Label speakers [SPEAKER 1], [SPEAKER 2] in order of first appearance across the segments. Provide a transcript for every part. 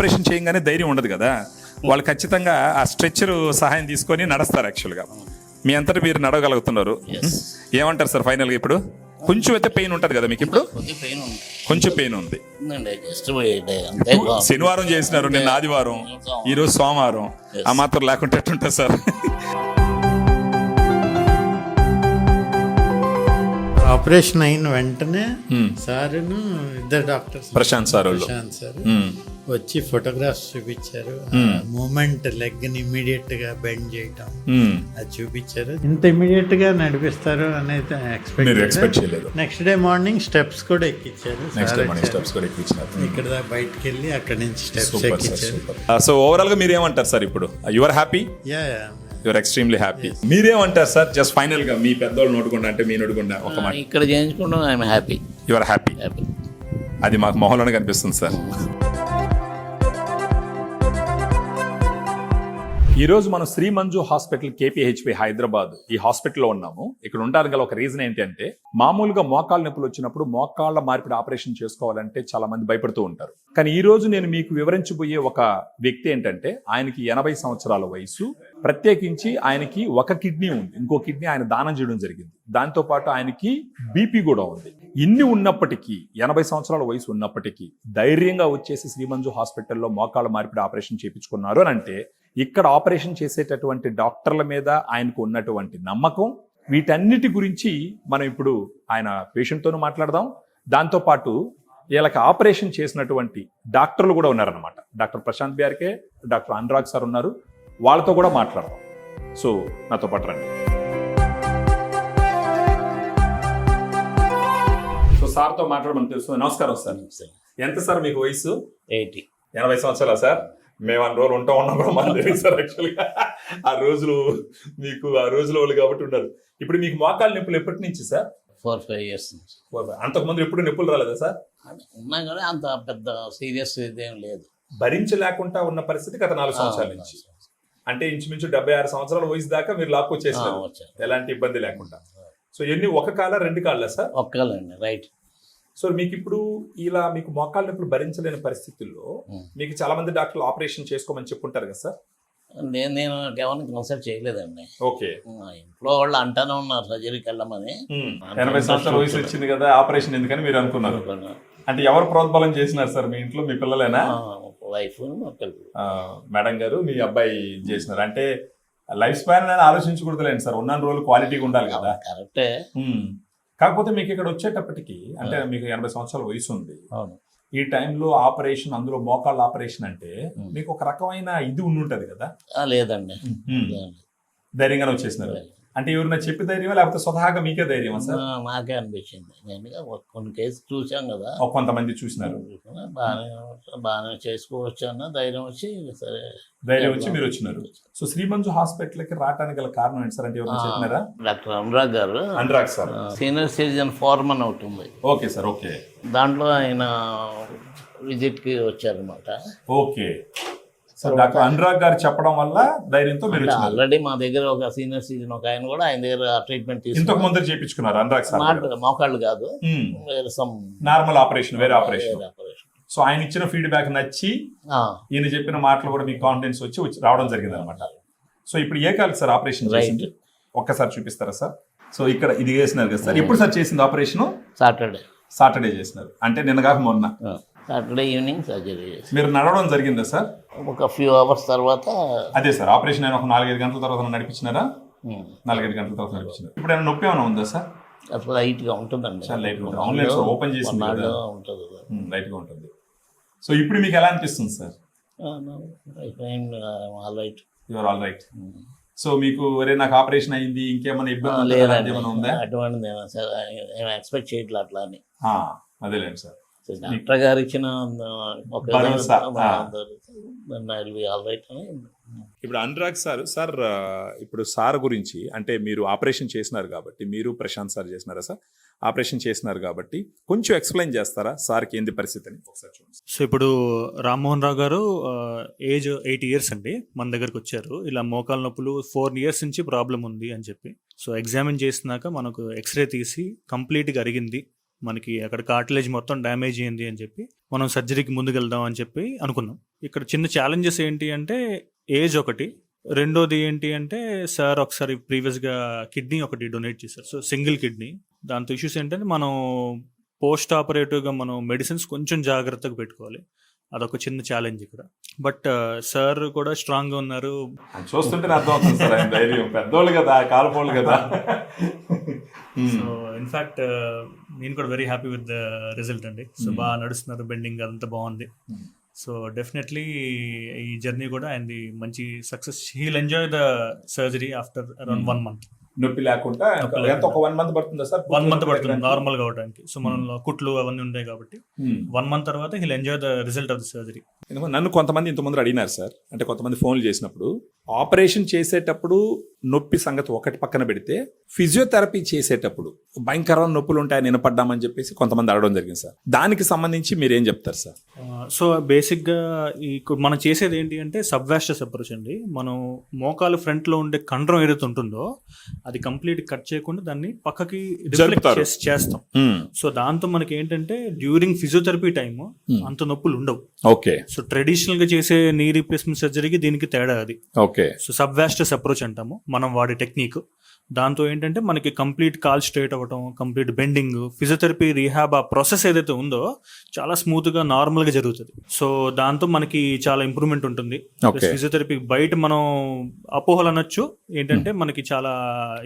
[SPEAKER 1] Operation చేయగానే ధైర్యం ఉండదు కదా, వాళ్ళు ఖచ్చితంగా ఆ స్ట్రెచ్చర్ సహాయం తీసుకొని నడుస్తారు. యాక్చువల్గా మీ అంతటా మీరు నడవగలుగుతున్నారు. ఏమంటారు సార్ ఫైనల్గా? ఇప్పుడు కొంచెం అయితే పెయిన్ ఉంటుంది కదా మీకు? ఇప్పుడు కొంచెం పెయిన్ ఉంది. శనివారం చేసినారు, నిన్న ఆదివారం, ఈరోజు సోమవారం. ఆ మాత్రం లేకుంటే ఎట్టుంటుంది సార్?
[SPEAKER 2] ఆపరేషన్ అయిన వెంటనే సార్ను ఇద్దరు డాక్టర్స్
[SPEAKER 1] ప్రశాంత్ సార్
[SPEAKER 2] వచ్చి ఫోటోగ్రాఫ్స్ చూపించారు. మూమెంట్ లెగ్ ని ఇమీడియట్ గా బెండ్ చేయటం అది చూపించారు. ఇంత ఇమీడియట్ గా నడిపిస్తారు అనేది ఎక్స్పెక్ట్ చేయలేదు. నెక్స్ట్ డే మార్నింగ్ స్టెప్స్ కూడా ఎక్కించారు. ఇక్కడ బయటకు వెళ్ళి అక్కడ నుంచి స్టెప్స్ ఎక్కించారు.
[SPEAKER 1] సో ఓవరాల్ గా మీరు ఏమంటారు సార్? ఇప్పుడు you are happy? You are extremely happy. మీరేమంటారు సార్ జస్ట్ ఫైనల్ గా? మీ పెద్దోళ్ళు నోటుకుండా అంటే మీ నోటుకుండా ఒక మాట.
[SPEAKER 3] ఇక్కడ చేయించుకుంటాం, ఐఎమ్ హ్యాపీ.
[SPEAKER 1] You are happy? అది మాకు మొహంలోనే కనిపిస్తుంది సార్. ఈరోజు మనం శ్రీ మంజు హాస్పిటల్ KPHP హైదరాబాద్ ఈ హాస్పిటల్లో ఉన్నాము. ఇక్కడ ఉండడానికి గల ఒక రీజన్ ఏంటంటే, మామూలుగా మోకాళ్ళ నొప్పులు వచ్చినప్పుడు మోకాళ్ళ మార్పిడి ఆపరేషన్ చేసుకోవాలంటే చాలా మంది భయపడుతూ ఉంటారు. కానీ ఈ రోజు నేను మీకు వివరించబోయే ఒక వ్యక్తి ఏంటంటే, ఆయనకి 80 సంవత్సరాల వయసు. ప్రత్యేకించి ఆయనకి ఒక కిడ్నీ ఉంది, ఇంకో కిడ్నీ ఆయన దానం చేయడం జరిగింది. దాంతో పాటు ఆయనకి BP కూడా ఉంది. ఇన్ని ఉన్నప్పటికీ, 80 సంవత్సరాల వయసు ఉన్నప్పటికీ ధైర్యంగా వచ్చేసి శ్రీ మంజు హాస్పిటల్లో మోకాళ్ళ మార్పిడి ఆపరేషన్ చేయించుకున్నారు అని అంటే, ఇక్కడ ఆపరేషన్ చేసేటటువంటి డాక్టర్ల మీద ఆయనకు ఉన్నటువంటి నమ్మకం, వీటన్నిటి గురించి మనం ఇప్పుడు ఆయన పేషెంట్తోనూ మాట్లాడదాం. దాంతోపాటు వీళ్ళకి ఆపరేషన్ చేసినటువంటి డాక్టర్లు కూడా ఉన్నారనమాట. Doctor Prashant BRK, doctor Anurag sir ఉన్నారు. వాళ్ళతో కూడా మాట్లాడదాం. సో నాతో పాటు రండి. సో సార్తో మాట్లాడమని తెలుసు. నమస్కారం సార్. ఎంత సార్ మీకు వయసు? 80 సంవత్సరాలా సార్? మేము అన్ని రోజులు ఉన్నా కూడా మాకు తెలియదు సార్. యాక్చువల్గా ఆ రోజులు మీకు ఆ రోజుల వాళ్ళు కాబట్టి ఉన్నారు. ఇప్పుడు మీకు మోకాళ్ళ నొప్పులు ఎప్పటి నుంచి సార్?
[SPEAKER 3] 4-5 years నుంచి.
[SPEAKER 1] అంతకుముందు ఎప్పుడు నొప్పులు రాలేదా సార్?
[SPEAKER 3] ఉన్నా కానీ అంత పెద్ద సీరియస్ ఇదేం లేదు.
[SPEAKER 1] భరించలేకుండా ఉన్న పరిస్థితి గత 4 సంవత్సరాల నుంచి. అంటే ఇంచుమించు 76 సంవత్సరాల వయసు దాకా మీరు లాక్కొచ్చేసారు ఎలాంటి ఇబ్బంది లేకుండా. సో ఎన్ని, ఒక కాళ్ళ 2 కాళ్ళ సార్?
[SPEAKER 3] ఒక కాళ్ళండి, రైట్.
[SPEAKER 1] సో మీకు ఇప్పుడు ఇలా మీకు మోకాళ్ళ నొప్పులు భరించలేని పరిస్థితుల్లో మీకు చాలా మంది డాక్టర్లు ఆపరేషన్ చేసుకోమని చెప్పుంటారు కదా సార్?
[SPEAKER 3] నేను ఎవరిని కన్సల్ట్ చేయలేదండి.
[SPEAKER 1] ఓకే.
[SPEAKER 3] ఇంట్లో వాళ్ళు అంటానే ఉన్నారు సర్జరీకి వెళ్ళమని.
[SPEAKER 1] 80 సంవత్సరాల వయసు వచ్చింది కదా, ఆపరేషన్ ఎందుకని మీరు అనుకున్నారు? అంటే ఎవరు ప్రోద్బలం చేసినారు సార్? మీ ఇంట్లో మీ పిల్లలేనా?
[SPEAKER 3] వైఫ్,
[SPEAKER 1] మేడం గారు, మీ అబ్బాయి చేసినారు. అంటే లైఫ్ స్పాన్ అని ఆలోచించకూడదులేండి సార్, ఉన్న రోజులు క్వాలిటీగా ఉండాలి కదా.
[SPEAKER 3] కరెక్టే.
[SPEAKER 1] కాకపోతే మీకు ఇక్కడ వచ్చేటప్పటికి అంటే మీకు 80 సంవత్సరాల వయసు ఉంది. ఈ టైంలో ఆపరేషన్, అందులో మోకాళ్ళ ఆపరేషన్ అంటే మీకు ఒక రకమైన ఇది ఉండుంటది కదా?
[SPEAKER 3] లేదండి,
[SPEAKER 1] ధైర్యంగానే వచ్చేసినారు. అంటే ఎవరైనా చెప్పి ధైర్యమా, లేకపోతే స్వతహాగా మీకే ధైర్యమా సార్?
[SPEAKER 3] నాకే అనిపించింది. నేను కొన్ని కేసు చూసాం కదా,
[SPEAKER 1] కొంతమంది చూసినారు.
[SPEAKER 3] బాగానే చేసుకోవచ్చు అన్న ధైర్యం వచ్చి, సరే
[SPEAKER 1] ధైర్యం వచ్చి మీరు వచ్చినారు. సో శ్రీ మంజు హాస్పిటల్కి రావడానికి గల కారణం ఏంటి సార్? అంటే ఎవరైనా చెప్పినారా?
[SPEAKER 3] డాక్టర్ అనురాగ్ గారు.
[SPEAKER 1] Anurag sir
[SPEAKER 3] senior citizen foreman ఒకటి ఉంది.
[SPEAKER 1] Okay sir. ఓకే.
[SPEAKER 3] దాంట్లో ఆయన విజిట్కి వచ్చారనమాట.
[SPEAKER 1] ఓకే. సో డాక్టర్ అనురాగ్ గారు చెప్పడం వల్ల ధైర్యంతో మీరు
[SPEAKER 3] ఆల్రెడీ మా దగ్గర ఒక సీనియర్ సిటిజన్ ఒక ఆయన కూడా ఆయన దగ్గర ట్రీట్మెంట్
[SPEAKER 1] ఇంతకు ముందు చేయించుకున్నారు. అనురాగ్ సార్
[SPEAKER 3] మోకాళ్ళు కాదు,
[SPEAKER 1] నార్మల్ ఆపరేషన్, వేరే ఆపరేషన్. సో ఆయన ఇచ్చిన ఫీడ్బ్యాక్ నచ్చి ఈయన చెప్పిన మాటలు కూడా మీకు కాన్ఫిడెన్స్ వచ్చి రావడం జరిగింది అనమాట. సో ఇప్పుడు ఏ కాదు సార్ ఆపరేషన్ చేసింది? ఒక్కసారి చూపిస్తారా సార్? సో ఇక్కడ ఇది చేసినారు కదా సార్. ఎప్పుడు సార్ చేసింది ఆపరేషన్? సాటర్డే చేసినారు. అంటే నిన్న కాక మొన్న
[SPEAKER 3] సాటర్డే ఈవినింగ్ సర్జరీ.
[SPEAKER 1] మీరు నడవడం జరిగిందా సార్?
[SPEAKER 3] ఒక ఫ్యూ అవర్స్ తర్వాత.
[SPEAKER 1] అదే సార్, ఆపరేషన్ అయిన ఒక 4-5 గంటల తర్వాత నడిపించినారా? 4-5 గంటల తర్వాత నడిపించినారు. ఇప్పుడు ఏమైనా నొప్పి ఏమైనా ఉందా సార్?
[SPEAKER 3] అసలు లైట్ గా ఉంటుందండి.
[SPEAKER 1] లైట్ గా ఉంటుంది. ఓపెన్ చేసి లైట్ గా ఉంటుంది. సో ఇప్పుడు మీకు ఎలా అనిపిస్తుంది sir? Your all right. So మీకు నాకు ఆపరేషన్ అయింది, ఇంకేమైనా ఇబ్బంది ఏమైనా ఉందా?
[SPEAKER 3] అటువంటి ఎక్స్పెక్ట్ చేయట్లేదు అట్లా అని.
[SPEAKER 1] అదేలేండి సార్.
[SPEAKER 3] డాక్టర్ గారు ఇచ్చిన
[SPEAKER 1] ఇప్పుడు అనురాగ్ సార్ ఇప్పుడు సార్ గురించి అంటే మీరు ఆపరేషన్ చేసినారు కాబట్టి, మీరు ప్రశాంత్ సార్ చేసినారా సార్? ఆపరేషన్ చేసినారు కాబట్టి కొంచెం ఎక్స్ప్లెయిన్ చేస్తారా సార్కి ఏంది పరిస్థితి అని ఒకసారి చూడండి.
[SPEAKER 4] సో ఇప్పుడు రామ్మోహన్ రావు గారు ఏజ్ 80 years అండి మన దగ్గరకు వచ్చారు. ఇలా మోకాళ్ళ నొప్పులు 4 years నుంచి ప్రాబ్లం ఉంది అని చెప్పి. సో ఎగ్జామిన్ చేసినాక మనకు ఎక్స్రే తీసి కంప్లీట్గా అరిగింది, మనకి అక్కడ కార్టిలేజ్ మొత్తం డ్యామేజ్ అయింది అని చెప్పి మనం సర్జరీకి ముందుకు వెళ్దాం అని చెప్పి అనుకున్నాం. ఇక్కడ చిన్న ఛాలెంజెస్ ఏంటి అంటే ఏజ్ ఒకటి, రెండోది ఏంటి అంటే సార్ ఒకసారి ప్రీవియస్గా కిడ్నీ ఒకటి డొనేట్ చేశారు, సో సింగిల్ కిడ్నీ. దాంతో ఇష్యూస్ ఏంటంటే మనం పోస్ట్ ఆపరేటివ్గా మనం మెడిసిన్స్ కొంచెం జాగ్రత్తగా పెట్టుకోవాలి, అదొక చిన్న ఛాలెంజ్ ఇక్కడ. బట్ సార్ కూడా స్ట్రాంగ్గా ఉన్నారు.
[SPEAKER 1] చూస్తుంటే అర్థం అవుతుంది సార్ ఆయన ధైర్యం, పెద్దోళ్ళు కదా, కాలపోళ్ళు కదా.
[SPEAKER 4] సో ఇన్ఫాక్ట్ నేను కూడా very happy with the result అండి. సో బాగా నడుస్తున్నారు, బెండింగ్ అదంతా బాగుంది. సో డెఫినెట్లీ ఈ జర్నీ కూడా ఆయనది మంచి success. He'll enjoy the surgery after around 1 month.
[SPEAKER 1] నొప్పి లేకుండా ఎంత ఒక 1 month పడుతుందా సార్?
[SPEAKER 4] 1 month పడుతుంది నార్మల్ గా అవడానికి. సో మనలో కుట్లు అవన్నీ ఉంటాయి కాబట్టి 1 month తర్వాత heal enjoy the result of the surgery.
[SPEAKER 1] నన్ను కొంతమంది ఇంతమంది అడిగినారు సార్, అంటే కొంతమంది ఫోన్లు చేసినప్పుడు ఆపరేషన్ చేసేటప్పుడు నొప్పి సంగతి ఒకటి పక్కన పెడితే ఫిజియోథెరపీ చేసేటప్పుడు భయంకరమైన నొప్పులు ఉంటాయని వినపడ్డామని చెప్పేసి కొంతమంది అడగడం జరిగింది సార్. దానికి సంబంధించి మీరు ఏం చెప్తారు సార్?
[SPEAKER 4] సో బేసిక్గా మనం చేసేది ఏంటి అంటే సబ్వాస్టస్ అప్రోచ్ అండి. మనం మోకాలు ఫ్రంట్లో ఉండే కండరం ఏదైతే ఉంటుందో అది కంప్లీట్ కట్ చేయకుండా దాన్ని పక్కకి చేస్తాం. సో దాంతో మనకి ఏంటంటే డ్యూరింగ్ ఫిజియోథెరపీ టైమ్ అంత నొప్పులు ఉండవు.
[SPEAKER 1] ఓకే.
[SPEAKER 4] సో ట్రెడిషనల్ గా చేసే నీ రీప్లేస్మెంట్ సర్జరీకి దీనికి తేడా అది.
[SPEAKER 1] ఓకే.
[SPEAKER 4] సో సబ్వాస్టస్ అప్రోచ్ అంటాము మనం వాడే టెక్నిక్. దాంతో ఏంటంటే మనకి కంప్లీట్ కాల్ స్ట్రైట్ అవ్వటం, కంప్లీట్ బెండింగ్, ఫిజియోథెరపీ రీహాబ్ ఆ ప్రాసెస్ ఏదైతే ఉందో చాలా స్మూత్ గా నార్మల్ గా జరుగుతుంది. సో దాంతో మనకి చాలా ఇంప్రూవ్మెంట్ ఉంటుంది. ఫిజియోథెరపీ బయట మనం అపోహలు అనొచ్చు ఏంటంటే మనకి చాలా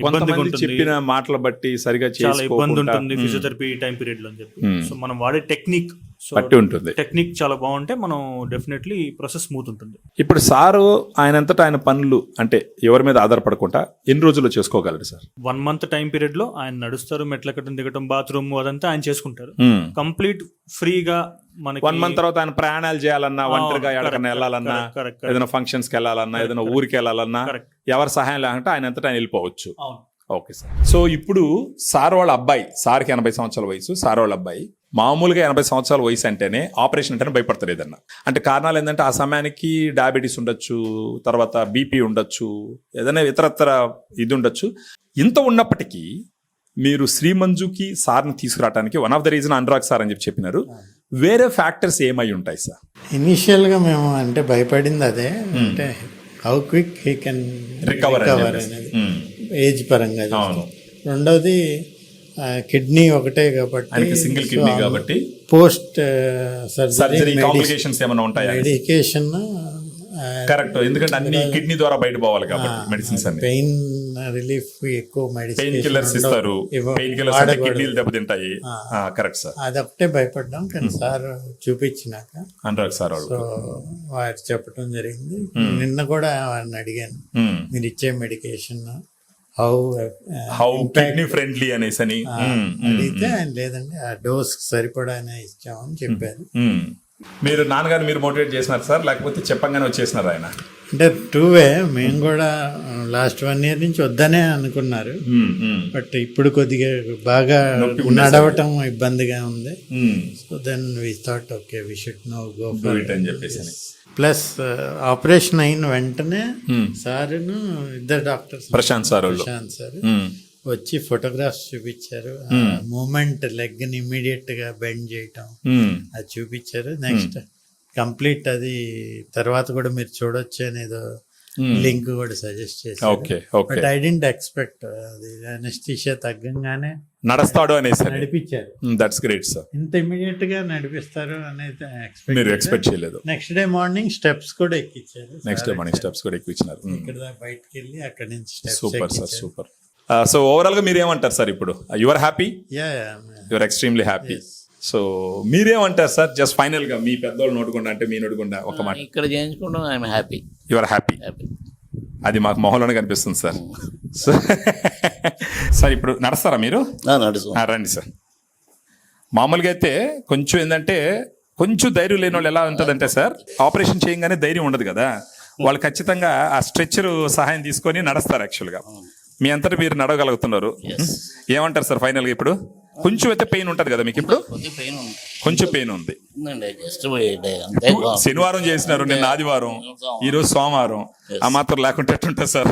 [SPEAKER 4] ఇబ్బందిగా ఉంటుంది,
[SPEAKER 1] చెప్పిన మాటలు బట్టి సరిగా
[SPEAKER 4] చాలా ఇబ్బంది ఉంటుంది ఫిజియోథెరపీ టైం పీరియడ్ లో అని చెప్పి. సో మనం వాడే టెక్నిక్
[SPEAKER 1] బట్టి ఉంటుంది.
[SPEAKER 4] టెక్నిక్ చాలా బాగుంటే మనం డెఫినెట్లీ ప్రాసెస్ స్మూత్ ఉంటుంది.
[SPEAKER 1] ఇప్పుడు సారు ఆయనంతటా ఆయన పనులు అంటే ఎవరి మీద ఆధారపడకుండా ఎన్ని రోజుల్లో చేసుకోగలరు సార్?
[SPEAKER 4] 1 month టైం పీరియడ్ లో ఆయన నడుస్తారు, మెట్లెక్కడం, దిగటం, బాత్రూమ్ అదంతా ఆయన చేసుకుంటారు కంప్లీట్ ఫ్రీగా. మనకి
[SPEAKER 1] 1 month తర్వాత ఆయన ప్రయాణాలు చేయాలన్నా, ఒంటరిగా ఎక్కడికైనా వెళ్ళాలన్నా, ఏదైనా ఫంక్షన్స్ కి వెళ్ళాలన్నా, ఏదైనా ఊరికి వెళ్ళాలన్నా ఎవరి సహాయం లేకుంటే ఆయన అంతటా ఆయన వెళ్ళిపోవచ్చు. Okay sir. సో ఇప్పుడు సార్ వాళ్ళ అబ్బాయి, సార్కి 80 సంవత్సరాల వయసు, సార్ వాళ్ళ అబ్బాయి మామూలుగా 80 సంవత్సరాల వయసు అంటేనే ఆపరేషన్ అంటేనే భయపడతారు ఏదన్నా. అంటే కారణాలు ఏంటంటే ఆ సమయానికి డయాబెటీస్ ఉండొచ్చు, తర్వాత బీపీ ఉండొచ్చు, ఏదైనా ఇతరత్ర ఇది ఉండొచ్చు. ఇంత ఉన్నప్పటికీ మీరు శ్రీమంజుకి సార్ని తీసుకురావడానికి one of the reason Anurag sir అని చెప్పినారు. వేరే ఫ్యాక్టర్స్ ఏమై ఉంటాయి సార్?
[SPEAKER 2] ఇనిషియల్ గా మేము అంటే భయపడింది అదే, అంటే how quick he can recover అనేది ఏజ్ పరంగా. రెండోది కిడ్నీ ఒకటే కాబట్టి,
[SPEAKER 1] సింగిల్ కిడ్నీ కాబట్టి
[SPEAKER 2] పోస్ట్
[SPEAKER 1] సర్జరీ కాంప్లికేషన్స్ ఏమైనా ఉంటాయి?
[SPEAKER 2] మెడికేషన్
[SPEAKER 1] కరెక్ట్, ఎందుకంటే అన్ని కిడ్నీ ద్వారా బయట పోవాలి కాబట్టి మెడిసిన్స్ అన్ని.
[SPEAKER 2] పెయిన్ రిలీఫ్ ఎక్కువ మెడిసిన్,
[SPEAKER 1] పెయిన్ కిల్లర్స్ ఇస్తారు, పెయిన్ కిల్లర్స్ అంటే కిడ్నీలు దెబ్బతింటాయి. Correct sir.
[SPEAKER 2] అదొకటే భయపడ్డాం. కానీ సార్ చూపించినాక
[SPEAKER 1] అనురాగ్ సార్
[SPEAKER 2] సో వారు చెప్పడం జరిగింది. నిన్న కూడా వారిని అడిగాను, మీరు ఇచ్చే మెడికేషన్
[SPEAKER 1] హౌ కిడ్నీ ఫ్రెండ్లీ అనేసి అని
[SPEAKER 2] అడిగితే ఆయన లేదండి ఆ డోస్ సరిపడానే ఇచ్చామని చెప్పారు.
[SPEAKER 1] మీరు నాన్నగారు మీరు మోటివేట్ చేసినారు సార్, లేకపోతే చెప్పంగానే వచ్చేసినారు ఆయన?
[SPEAKER 2] అంటే టూవే, మేము కూడా లాస్ట్ 1 year నుంచి వద్దనే అనుకున్నారు. బట్ ఇప్పుడు కొద్దిగా బాగా నడవటం ఇబ్బందిగా ఉంది. So then we thought okay we should no go for it అని చెప్పేసి. ప్లస్ ఆపరేషన్ అయిన వెంటనే సార్ను ఇద్దరు డాక్టర్స్ ప్రశాంత్ సార్ వచ్చి ఫోటోగ్రాఫ్స్ చూపించారు. మూమెంట్ లెగ్ ని ఇమీడియట్ గా బెండ్ చేయటం అది చూపించారు. నెక్స్ట్ కంప్లీట్ అది తర్వాత కూడా మీరు చూడొచ్చు అనేదో లింక్ కూడా సజెస్ట్ చేశారు. బట్ ఐ డెంట్ ఎక్స్పెక్ట్ అది అనెస్థీషియా తగ్గంగానే
[SPEAKER 1] నడుస్తాడు అనేసి
[SPEAKER 2] నడిపించారు.
[SPEAKER 1] That's great sir.
[SPEAKER 2] ఇంత ఇమీడియట్ గా నడిపిస్తారు అనేది
[SPEAKER 1] ఎక్స్పెక్ట్ చేయలేదు.
[SPEAKER 2] నెక్స్ట్ డే మార్నింగ్ స్టెప్స్ కూడా ఎక్కించారు.
[SPEAKER 1] ఎక్కించినారు.
[SPEAKER 2] ఇక్కడ బయటకు వెళ్ళి అక్కడి నుంచి
[SPEAKER 1] super sir, super. So overall గా మీరు ఏమంటారు సార్? ఇప్పుడు you are happy, you are extremely happy. So మీరేమంటారు సార్? జస్ట్ ఫైనల్ గా మీ పెద్దోళ్ళు నోటుకుండా అంటే మీ నోటుకుండా ఒక మాట.
[SPEAKER 3] ఇక్కడ చేయించుకుంటాం, I'm happy.
[SPEAKER 1] You are happy, అది మాకు మొహంలోనే కనిపిస్తుంది సార్. సార్ ఇప్పుడు నడుస్తారా మీరు? రండి సార్. మామూలుగా అయితే కొంచెం ఏంటంటే కొంచెం ధైర్యం లేని వాళ్ళు ఎలా ఉంటుందంటే సార్, ఆపరేషన్ చేయగానే ధైర్యం ఉండదు కదా, వాళ్ళు ఖచ్చితంగా ఆ స్ట్రెచ్చర్ సహాయం తీసుకొని నడుస్తారు. యాక్చువల్గా మీ అంతటా మీరు నడవగలుగుతున్నారు. ఏమంటారు సార్ ఫైనల్గా? ఇప్పుడు కొంచెం అయితే పెయిన్ ఉంటుంది కదా మీకు? ఇప్పుడు కొంచెం పెయిన్ ఉంది. శనివారం చేసినారు, నిన్న ఆదివారం, ఈరోజు సోమవారం. ఆ మాత్రం లేకుంటే ఎట్టుంటుంది సార్?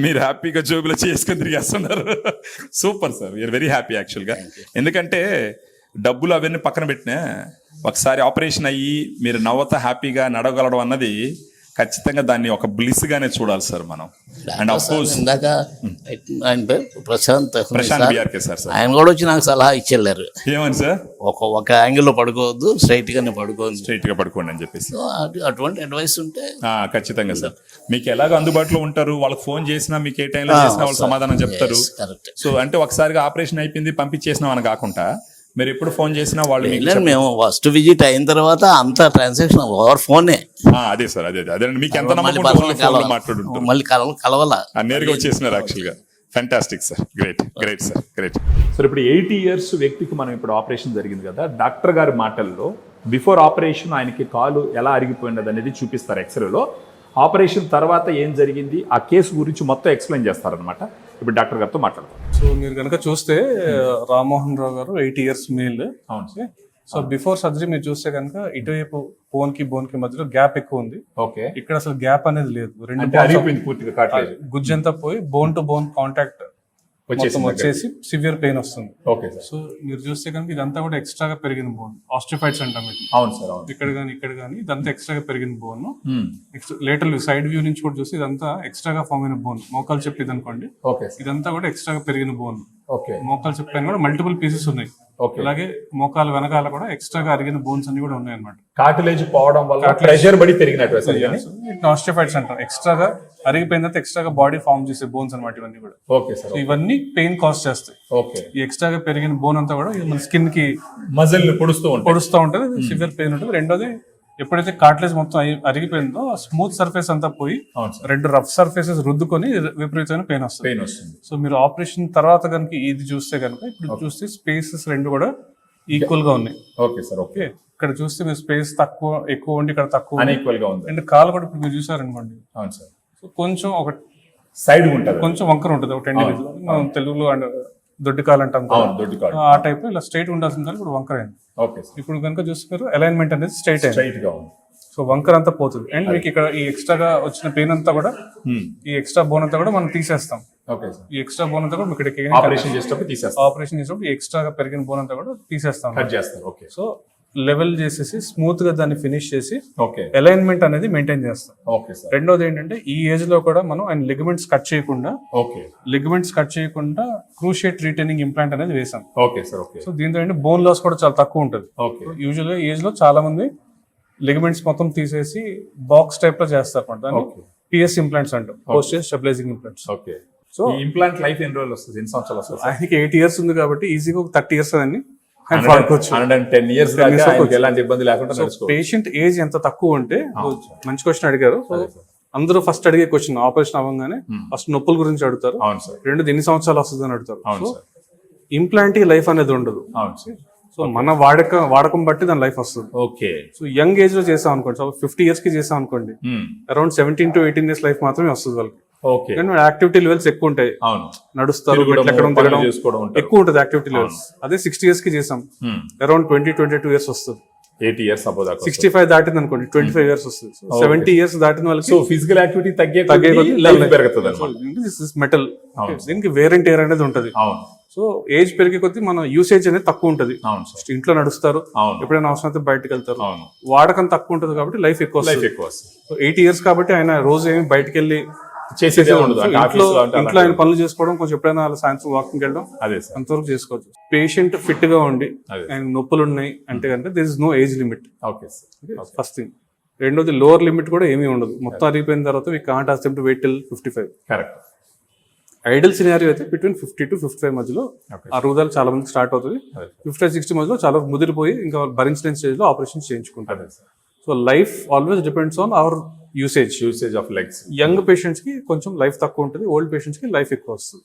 [SPEAKER 1] మీరు హ్యాపీగా జోబులో చేసుకొని తిరిగేస్తున్నారు. Super sir, we're very happy యాక్చువల్గా. ఎందుకంటే డబ్బులు అవన్నీ పక్కన పెట్టినా ఒకసారి ఆపరేషన్ అయ్యి మీరు నవ్వుతా హ్యాపీగా నడవగలడం అన్నది ఖచ్చితంగా దాన్ని ఒక బ్లిస్ గానే చూడాలి సార్ మనం. అండ్ ఆఫ్ కోర్స్
[SPEAKER 3] ఇందాక ఆయన పేరు ప్రశాంత్
[SPEAKER 1] బిఆర్కే సార్.
[SPEAKER 3] ఆయన కూడా వచ్చి నాకు సలహా ఇచ్చెళ్ళారు,
[SPEAKER 1] ఏమని సార్?
[SPEAKER 3] ఒక యాంగిల్లో పడుకోవద్దు, స్ట్రైట్ గానే పడుకోవద్దు,
[SPEAKER 1] స్ట్రైట్ గా పడుకోండి అని చెప్పేసి.
[SPEAKER 3] సో అటువంటి అడ్వైస్ ఉంటే
[SPEAKER 1] ఖచ్చితంగా సార్. మీకు ఎలాగో అందుబాటులో ఉంటారు, వాళ్ళకి ఫోన్ చేసినా మీకు ఏ టైంలో చేసినా వాళ్ళు సమాధానం చెప్తారు.
[SPEAKER 3] కరెక్ట్.
[SPEAKER 1] సో అంటే ఒకసారిగా ఆపరేషన్ అయిపోయింది పంపించేసినాం అని కాకుండా మీరు ఎప్పుడు ఫోన్ చేసినా వాళ్ళు మీకు
[SPEAKER 3] మేము ఫస్ట్ విజిట్ అయిన తర్వాత అంత ట్రాన్సాక్షన్ ఓవర్ ఫోనే.
[SPEAKER 1] అదే సార్, అదే మీకు ఎంత
[SPEAKER 3] మళ్ళీ
[SPEAKER 1] మాట్లాడుంటారు,
[SPEAKER 3] మళ్ళీ కలవాల
[SPEAKER 1] నేరుగా వచ్చేసినారు యాక్చువల్ గా. Fantastic sir, great sir, great. Sir ఇప్పుడు 80 years వ్యక్తికి మనం ఇప్పుడు ఆపరేషన్ జరిగింది కదా, డాక్టర్ గారి మాటల్లో బిఫోర్ ఆపరేషన్ ఆయనకి కాలు ఎలా అరిగిపోయినది అనేది చూపిస్తారు ఎక్స్రేలో. ఆపరేషన్ తర్వాత ఏం జరిగింది ఆ కేసు గురించి మొత్తం ఎక్స్ప్లెయిన్ చేస్తారనమాట. ఇప్పుడు డాక్టర్ గారితో మాట్లాడతాం.
[SPEAKER 5] సో మీరు కనుక చూస్తే రామ్మోహన్ రావు గారు 80 years మేల్.
[SPEAKER 1] అవును సార్.
[SPEAKER 5] సో బిఫోర్ సర్జరీ మీరు చూస్తే కనుక ఇటువైపు బోన్ కి మధ్యలో గ్యాప్ ఎక్కువ ఉంది.
[SPEAKER 1] ఓకే.
[SPEAKER 5] ఇక్కడ అసలు గ్యాప్ అనేది లేదు.
[SPEAKER 1] పూర్తిగా కాట్లేదు,
[SPEAKER 5] గుజ్జంతా పోయి బోన్ టు బోన్ కాంటాక్ట్ వచ్చేసి సివియర్ పెయిన్ వస్తుంది.
[SPEAKER 1] Okay sir.
[SPEAKER 5] సో మీరు చూస్తే కనుక ఇదంతా కూడా ఎక్స్ట్రాగా పెరిగిన బోన్, ఆస్టిఫైడ్స్ అంటాం.
[SPEAKER 1] అవును సార్, అవును.
[SPEAKER 5] ఇక్కడ కానీ ఇదంతా ఎక్స్ట్రాగా పెరిగిన బోన్. లేటర్ సైడ్ వ్యూ నుంచి కూడా చూస్తే ఇదంతా ఎక్స్ట్రాగా ఫామ్ అయిన బోన్. మోకాలు చెప్పి ఇది అనుకోండి, ఇదంతా కూడా ఎక్స్ట్రాగా పెరిగిన బోన్.
[SPEAKER 1] ఓకే.
[SPEAKER 5] మోకాలు చెప్పి కూడా మల్టిపుల్ పీసెస్ ఉన్నాయి. అలాగే మోకాలు వెనకాల కూడా ఎక్స్ట్రాగా అరిగిన బోన్స్ అన్ని కూడా ఉన్నాయి అన్నమాట.
[SPEAKER 1] కార్టిలేజ్ పోవడం వల్ల ప్రెషర్ పడి పెరిగినట్టు
[SPEAKER 5] ఆస్టిఫైడ్స్ అంటాం. ఎక్స్ట్రాగా అరిగిపోయిన తర్వాత ఎక్స్ట్రాగా బాడీ ఫామ్ చేసే బోన్స్ అన్నమాట ఇవన్నీ కూడా.
[SPEAKER 1] Okay sir.
[SPEAKER 5] ఇవన్నీ పెయిన్ కాజ్ చేస్తాయి.
[SPEAKER 1] ఓకే.
[SPEAKER 5] ఈ ఎక్స్ట్రాగా పెరిగిన బోన్ అంతా కూడా మన స్కిన్ కి
[SPEAKER 1] మజిల్ పొడుస్తూ
[SPEAKER 5] ఉంటుంది, సివియర్ పెయిన్ ఉంటుంది. రెండోది ఎప్పుడైతే కార్టిలేజ్ మొత్తం అరిగిపోయిందో స్మూత్ సర్ఫేస్ అంతా పోయి రెండు రఫ్ సర్ఫేసెస్ రుద్దుకొని విపరీతమైన పెయిన్ వస్తుంది. సో మీరు ఆపరేషన్ తర్వాత కనుక ఇది చూస్తే కనుక ఇప్పుడు చూస్తే స్పేసెస్ రెండు కూడా ఈక్వల్ గా ఉన్నాయి.
[SPEAKER 1] Okay sir. ఓకే.
[SPEAKER 5] ఇక్కడ చూస్తే మీరు స్పేస్ ఎక్కువ ఉండి ఇక్కడ తక్కువ
[SPEAKER 1] అన్ఈక్వల్ గా ఉంది.
[SPEAKER 5] అండ్ కాలు కూడా ఇప్పుడు మీరు చూసారనుకోండి.
[SPEAKER 1] అవును సార్.
[SPEAKER 5] సో కొంచెం ఒక
[SPEAKER 1] సైడ్ ఉంటుంది,
[SPEAKER 5] కొంచెం వంకర ఉంటుంది. ఒక 10 degrees మనం తెలుగులో అండ్ దొడ్డి కాలు అంటాం, ఆ టైప్ ఇలా స్ట్రైట్ ఉండాల్సిన కాలు ఇప్పుడు వంకర అయింది.
[SPEAKER 1] ఓకే. ఇప్పుడు
[SPEAKER 5] కనుక చూస్తున్నారు అలైన్మెంట్ అనేది స్ట్రైట్
[SPEAKER 1] గా ఉంది.
[SPEAKER 5] సో వంకర్ అంతా పోతుంది. అండ్ మీకు ఇక్కడ ఈ ఎక్స్ట్రాగా వచ్చిన పెయిన్ అంతా కూడా ఈ ఎక్స్ట్రా బోన్ అంతా కూడా మనం తీసేస్తాం.
[SPEAKER 1] ఓకే.
[SPEAKER 5] ఈ ఎక్స్ట్రా బోన్ అంతా కూడా ఇక్కడ
[SPEAKER 1] ఆపరేషన్ చేసేటప్పుడు
[SPEAKER 5] ఈ ఎక్స్ట్రాగా పెరిగిన బోన్ అంతా కూడా తీసేస్తాం.
[SPEAKER 1] ఓకే.
[SPEAKER 5] సో లెవెల్ చేసేసి స్మూత్ గా దాన్ని ఫినిష్ చేసి
[SPEAKER 1] ఓకే
[SPEAKER 5] అలైన్మెంట్ అనేది మెయింటైన్ చేస్తాం.
[SPEAKER 1] Okay sir.
[SPEAKER 5] రెండోది ఏంటంటే ఈ ఏజ్ లో కూడా మనం ఆయన లిగమెంట్స్ కట్ చేయకుండా క్రూషియేట్ రీటైనింగ్ ఇంప్లాంట్ అనేది వేసాం.
[SPEAKER 1] Okay sir. ఓకే.
[SPEAKER 5] సో దీంతో ఏంటంటే బోన్ లాస్ కూడా చాలా తక్కువ ఉంటుంది.
[SPEAKER 1] ఓకే.
[SPEAKER 5] యూజువల్ గా ఏజ్ లో చాలా మంది లిగమెంట్స్ మొత్తం తీసేసి బాక్స్ టైప్ లో చేస్తారు అన్నమాట. దాన్ని పిఎస్ ఇంప్లాంట్స్ అంటాం, posture stabilising implants.
[SPEAKER 1] Okay. So implant life ఎన్ని రోజులు వస్తుంది, ఎన్ని సంవత్సరాలు వస్తుంది?
[SPEAKER 5] ఆయనకి 8 years ఉంది కాబట్టి ఈజీగా ఒక 30 years అని
[SPEAKER 1] 110 years దాకా ఎలాంటి ఇబ్బంది లేకుండా నడుచుకోవచ్చు.
[SPEAKER 5] పేషెంట్ ఏజ్ ఎంత తక్కువ ఉంటే, మంచి క్వశ్చన్ అడిగారు. అందరూ ఫస్ట్ అడిగే క్వశ్చన్ ఆపరేషన్ అవ్వగానే ఫస్ట్ నొప్పుల గురించి అడుగుతారు. రెండోది ఎన్ని సంవత్సరాలు వస్తుంది అని అడుగుతారు. ఇంప్లాంట్ లైఫ్ అనేది ఉండదు. సో మన వాడకం బట్టి దాని లైఫ్ వస్తుంది.
[SPEAKER 1] ఓకే.
[SPEAKER 5] సో యంగ్ ఏజ్ లో చేసాం అనుకోండి, 50 years కి చేసాం అనుకోండి, అరౌండ్ 17 to 18 years లైఫ్ మాత్రమే వస్తుంది వాళ్ళకి.
[SPEAKER 1] ఓకే.
[SPEAKER 5] కానీ యాక్టివిటీ లెవెల్స్ ఎక్కువ ఉంటాయి, నడుస్తారు, ఎక్కువ ఉంటుంది యాక్టివిటీ లెవెల్స్. అదే 60 years కి చేసాం, అరౌండ్ 20-22 years వస్తుంది.
[SPEAKER 1] 80 years
[SPEAKER 5] 65 దాటింది అనుకోండి, 25 years వస్తుంది. 70 years దాటిన వాళ్ళకి
[SPEAKER 1] ఫిజికల్ యాక్టివిటీ తగ్గే
[SPEAKER 5] మెటల్, దీనికి వేర్ అండ్ టేర్ అనేది ఉంటుంది. సో ఏజ్ పెరిగే కొద్దీ మన యూసేజ్ అనేది తక్కువ ఉంటుంది. ఇంట్లో నడుస్తారు, ఎప్పుడైనా అవసరం అయితే బయటకు వెళ్తారు, వాడకం తక్కువ ఉంటుంది కాబట్టి లైఫ్ ఎక్కువ వస్తుంది. సో 80 years కాబట్టి ఆయన రోజు ఏమి బయటకు వెళ్ళి ఇంట్లో ఆయన పనులు చేసుకోవడం, కొంచెం ఎప్పుడైనా సాయంత్రం వాకింగ్ వెళ్ళడం, అంతవరకు చేసుకోవచ్చు. పేషెంట్ ఫిట్ గా ఉండి ఆయన నొప్పులు ఉన్నాయి అంటే కనుక there is no age limit. First thing. రెండోది లోవర్ లిమిట్ కూడా ఏమీ ఉండదు. మొత్తం అరిగిపోయిన తర్వాత we can't ask them to wait till 55.
[SPEAKER 1] Correct.
[SPEAKER 5] Ideal scenario అయితే బిట్వీన్ 50 to 55 మధ్యలో అరుగుదల చాలా మందికి స్టార్ట్ అవుతుంది. 55-60 మధ్యలో చాలా ముదిరిపోయి ఇంకా భరించలేని స్టేజ్ లో ఆపరేషన్ చేయించుకుంటారు. So life always depends on hour usage of legs. Young patients కి కొంచెం లైఫ్ తక్కువ ఉంటుంది, ఓల్డ్ పేషెంట్స్ కి లైఫ్ ఎక్కువ వస్తుంది.